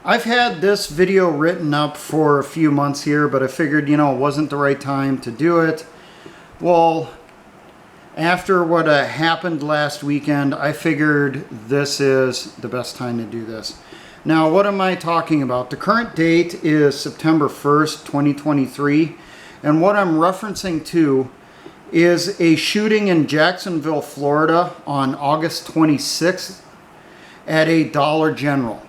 I've had this video written up for a few months here, but I figured, it wasn't the right time to do it. Well, after what happened last weekend, I figured this is the best time to do this. Now, what am I talking about? The current date is September 1st, 2023, and what I'm referencing to is a shooting in Jacksonville, Florida on August 26th at a Dollar General.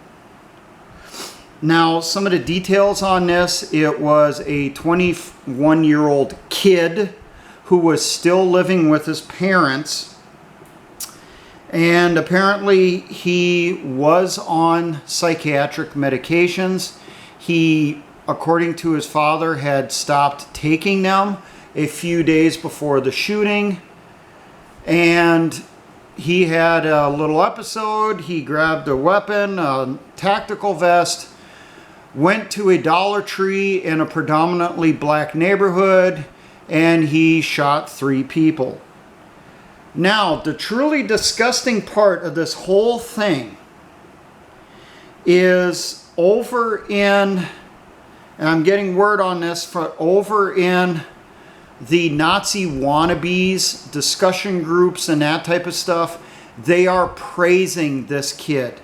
Now, some of the details on this: it was a 21-year-old kid who was still living with his parents, and apparently he was on psychiatric medications. He, according to his father, had stopped taking them a few days before the shooting, and he had a little episode. He grabbed a weapon, a tactical vest, went to a Dollar Tree in a predominantly black neighborhood, and he shot 3 people. Now, the truly disgusting part of this whole thing is over in, and I'm getting word on this, for over in the Nazi wannabes, discussion groups and that type of stuff, they are praising this kid.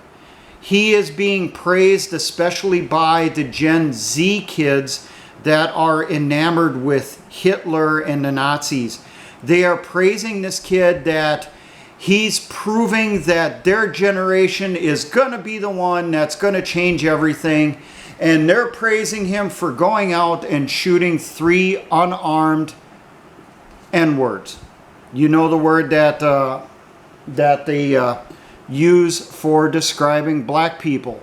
He is being praised especially by the Gen Z kids that are enamored with Hitler and the Nazis. They are praising this kid that he's proving that their generation is going to be the one that's going to change everything. And they're praising him for going out and shooting 3 unarmed N-words. You know the word that they use for describing black people.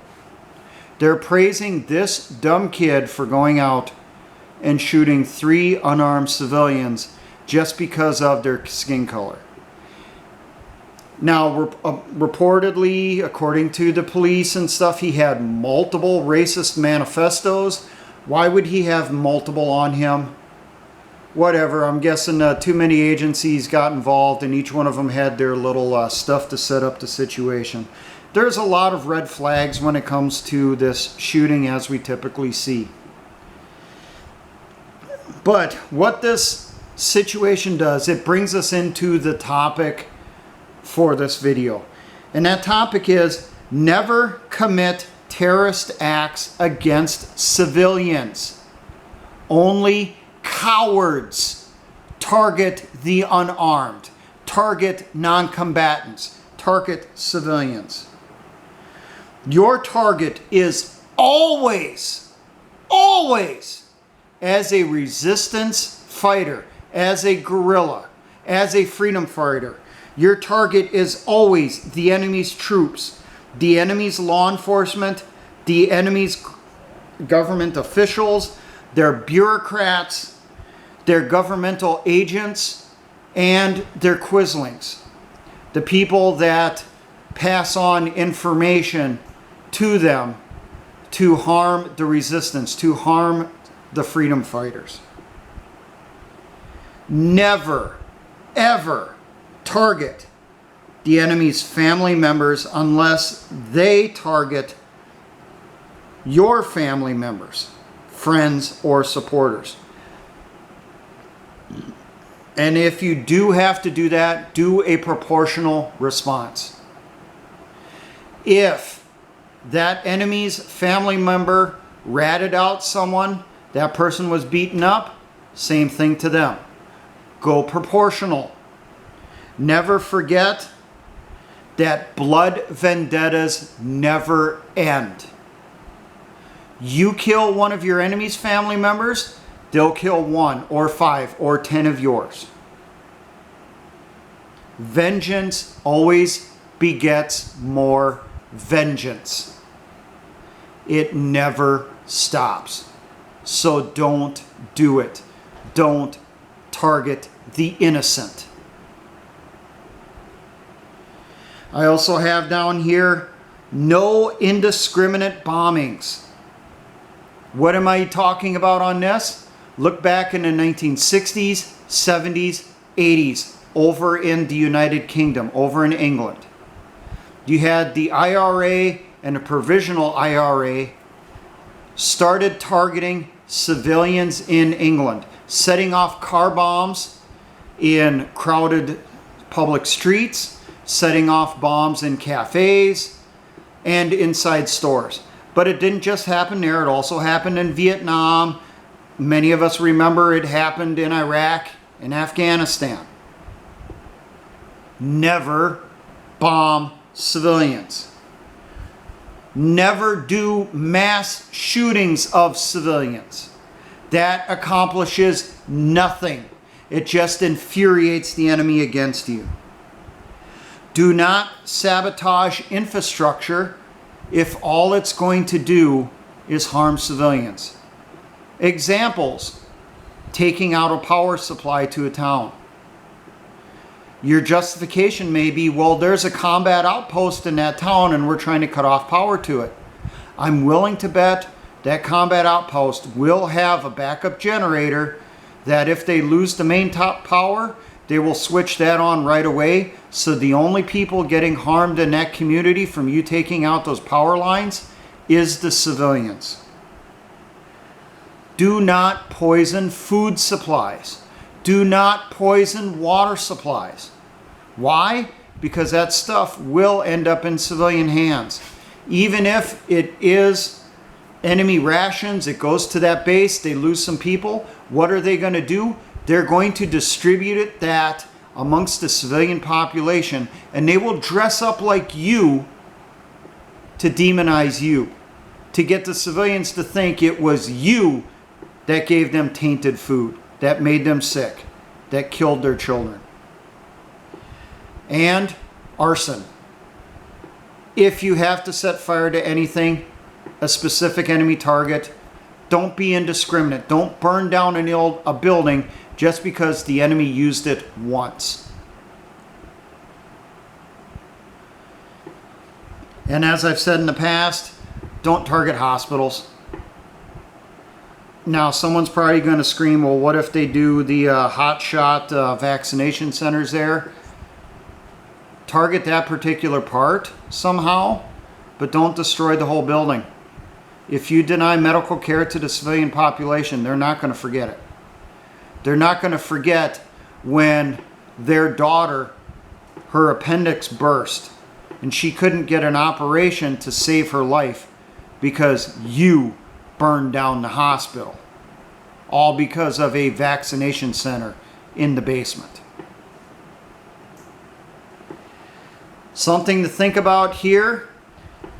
They're praising this dumb kid for going out and shooting 3 unarmed civilians just because of their skin color. Now, reportedly, according to the police and stuff, he had multiple racist manifestos. Why would he have multiple on him? Whatever, I'm guessing too many agencies got involved and each one of them had their little stuff to set up the situation. There's a lot of red flags when it comes to this shooting, as we typically see. But what this situation does, it brings us into the topic for this video. And that topic is: never commit terrorist acts against civilians. Only cowards target the unarmed, target non-combatants, target civilians. Your target is always, as a resistance fighter, as a guerrilla, as a freedom fighter. Your target is always the enemy's troops, the enemy's law enforcement, the enemy's government officials, their bureaucrats, their governmental agents, and their quislings. The people that pass on information to them to harm the resistance, to harm the freedom fighters. Never, ever target the enemy's family members unless they target your family members, friends, or supporters. And if you do have to do that, do a proportional response. If that enemy's family member ratted out someone, that person was beaten up, same thing to them. Go proportional. Never forget that blood vendettas never end. You kill one of your enemy's family members, they'll kill 1 or 5 or 10 of yours. Vengeance always begets more vengeance. It never stops. So don't do it. Don't target the innocent. I also have down here, no indiscriminate bombings. What am I talking about on this? Look back in the 1960s, 70s, 80s, over in the United Kingdom, over in England. You had the IRA and the provisional IRA started targeting civilians in England, setting off car bombs in crowded public streets, setting off bombs in cafes and inside stores. But it didn't just happen there, it also happened in Vietnam. Many of us remember it happened in Iraq and Afghanistan. Never bomb civilians. Never do mass shootings of civilians. That accomplishes nothing. It just infuriates the enemy against you. Do not sabotage infrastructure if all it's going to do is harm civilians. Examples: taking out a power supply to a town. Your justification may be, well, there's a combat outpost in that town and we're trying to cut off power to it. I'm willing to bet that combat outpost will have a backup generator that if they lose the main top power, they will switch that on right away. So the only people getting harmed in that community from you taking out those power lines is the civilians. Do not poison food supplies. Do not poison water supplies. Why? Because that stuff will end up in civilian hands. Even if it is enemy rations, it goes to that base, they lose some people. What are they going to do? They're going to distribute that amongst the civilian population, and they will dress up like you to demonize you, to get the civilians to think it was you that gave them tainted food, that made them sick, that killed their children. And arson. If you have to set fire to anything, a specific enemy target, don't be indiscriminate. Don't burn down a building just because the enemy used it once. And as I've said in the past, don't target hospitals. Now, someone's probably going to scream, well, what if they do the hotshot vaccination centers there? Target that particular part somehow, but don't destroy the whole building. If you deny medical care to the civilian population, they're not going to forget it. They're not going to forget when their daughter, her appendix burst, and she couldn't get an operation to save her life because you burned down the hospital, all because of a vaccination center in the basement. Something to think about here,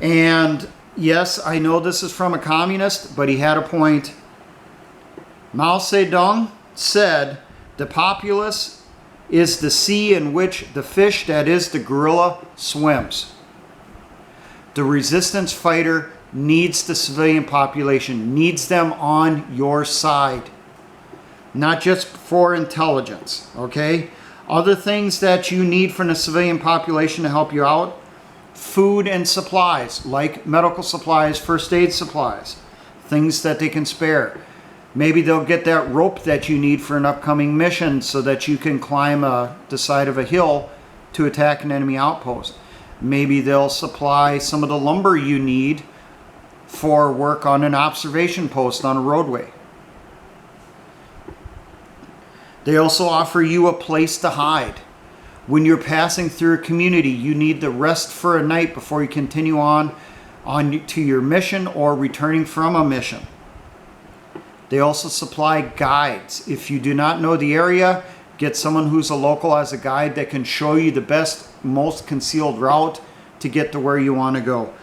and yes, I know this is from a communist, but he had a point. Mao Zedong said, the populace is the sea in which the fish, that is the gorilla, swims. The resistance fighter needs the civilian population, needs them on your side. Not just for intelligence, okay? Other things that you need from the civilian population to help you out: food and supplies, like medical supplies, first aid supplies, things that they can spare. Maybe they'll get that rope that you need for an upcoming mission so that you can climb the side of a hill to attack an enemy outpost. Maybe they'll supply some of the lumber you need for work on an observation post on a roadway. They also offer you a place to hide. When you're passing through a community, you need to rest for a night before you continue on to your mission or returning from a mission. They also supply guides. If you do not know the area, get someone who's a local as a guide that can show you the best, most concealed route to get to where you want to go.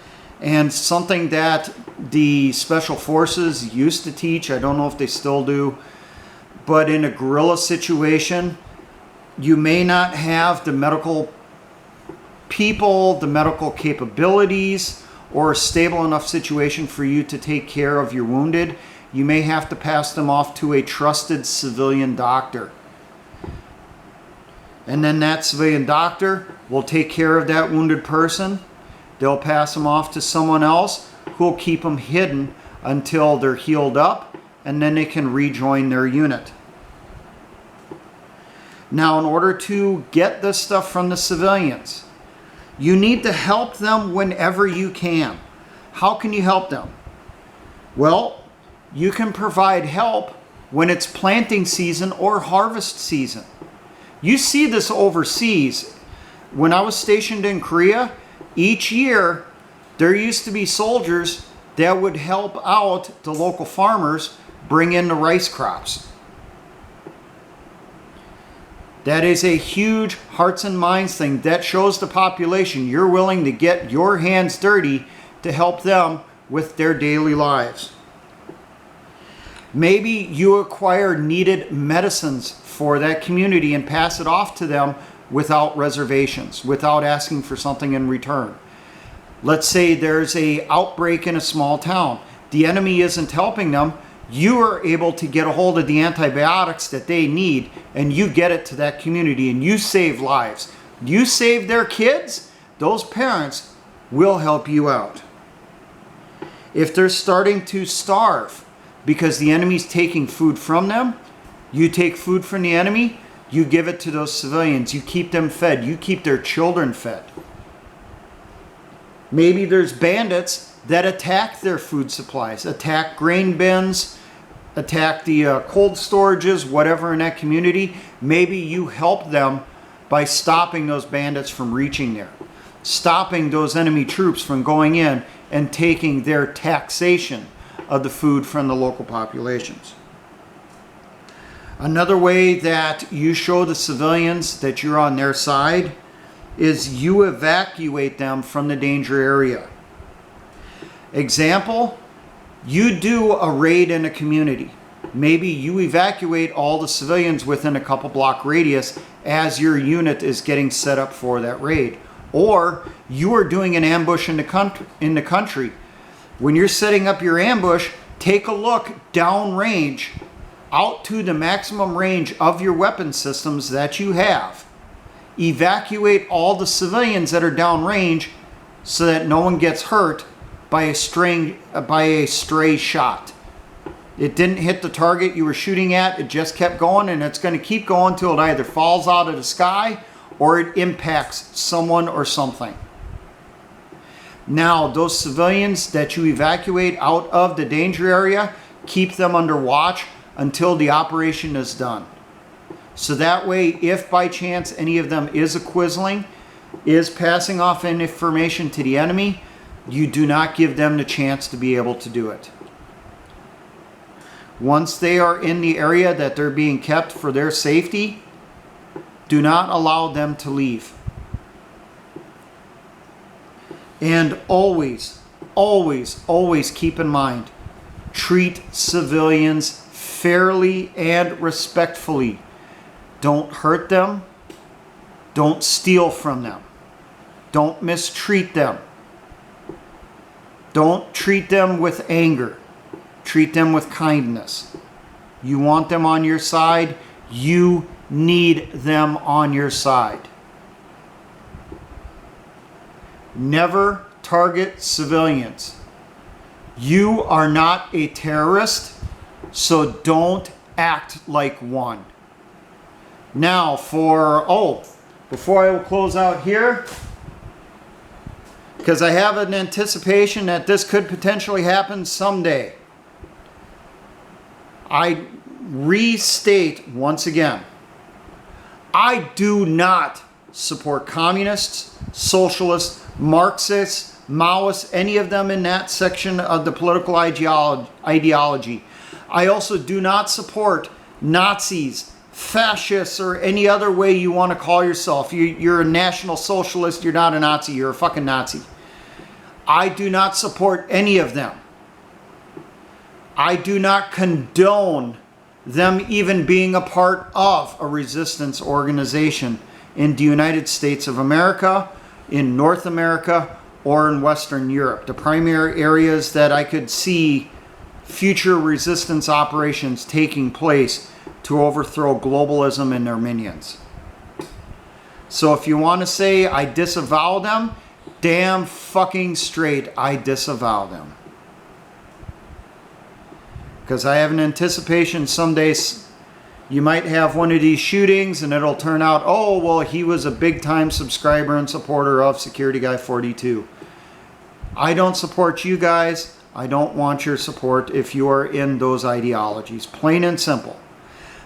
And something that the special forces used to teach, I don't know if they still do, but in a guerrilla situation, you may not have the medical people, the medical capabilities, or a stable enough situation for you to take care of your wounded. You may have to pass them off to a trusted civilian doctor. And then that civilian doctor will take care of that wounded person. They'll pass them off to someone else who will keep them hidden until they're healed up, and then they can rejoin their unit. Now, in order to get this stuff from the civilians, you need to help them whenever you can. How can you help them? Well, you can provide help when it's planting season or harvest season. You see this overseas. When I was stationed in Korea, each year there used to be soldiers that would help out the local farmers bring in the rice crops. That is a huge hearts and minds thing. That shows the population you're willing to get your hands dirty to help them with their daily lives. Maybe you acquire needed medicines for that community and pass it off to them without reservations, without asking for something in return. Let's say there's an outbreak in a small town. The enemy isn't helping them. You are able to get a hold of the antibiotics that they need, and you get it to that community, and you save lives. You save their kids, those parents will help you out. If they're starting to starve because the enemy's taking food from them, you take food from the enemy, you give it to those civilians, you keep them fed, you keep their children fed. Maybe there's bandits that attack their food supplies, attack grain bins, attack the cold storages, whatever in that community. Maybe you help them by stopping those bandits from reaching there, stopping those enemy troops from going in and taking their taxation of the food from the local populations. Another way that you show the civilians that you're on their side is you evacuate them from the danger area. Example, you do a raid in a community. Maybe you evacuate all the civilians within a couple block radius as your unit is getting set up for that raid. Or you are doing an ambush in the country. When you're setting up your ambush, take a look downrange, out to the maximum range of your weapon systems that you have. Evacuate all the civilians that are downrange so that no one gets hurt by a stray shot. It didn't hit the target you were shooting at, it just kept going, and it's going to keep going until it either falls out of the sky or it impacts someone or something. Now, those civilians that you evacuate out of the danger area, keep them under watch until the operation is done. So that way, if by chance any of them is acquiescing, is passing off information to the enemy, you do not give them the chance to be able to do it. Once they are in the area that they're being kept for their safety, do not allow them to leave. And always, always, always keep in mind, treat civilians fairly and respectfully. Don't hurt them. Don't steal from them. Don't mistreat them. Don't treat them with anger. Treat them with kindness. You want them on your side. You need them on your side. Never target civilians. You are not a terrorist, so don't act like one. Now before I will close out here, because I have an anticipation that this could potentially happen someday, I restate once again, I do not support communists, socialists, Marxists, Maoists, any of them in that section of the political ideology. I also do not support Nazis, fascists, or any other way you want to call yourself. You're a national socialist, you're not a Nazi, you're a fucking Nazi. I do not support any of them. I do not condone them even being a part of a resistance organization in the United States of America, in North America, or in Western Europe. The primary areas that I could see future resistance operations taking place to overthrow globalism and their minions. So if you want to say I disavow them, damn fucking straight I disavow them. Because I have an anticipation someday you might have one of these shootings and it'll turn out, oh, well, he was a big time subscriber and supporter of Security Guy 42. I don't support you guys. I don't want your support if you are in those ideologies. Plain and simple.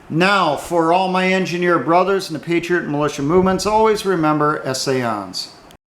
Now, for all my engineer brothers in the Patriot and militia movements, always remember, essayons.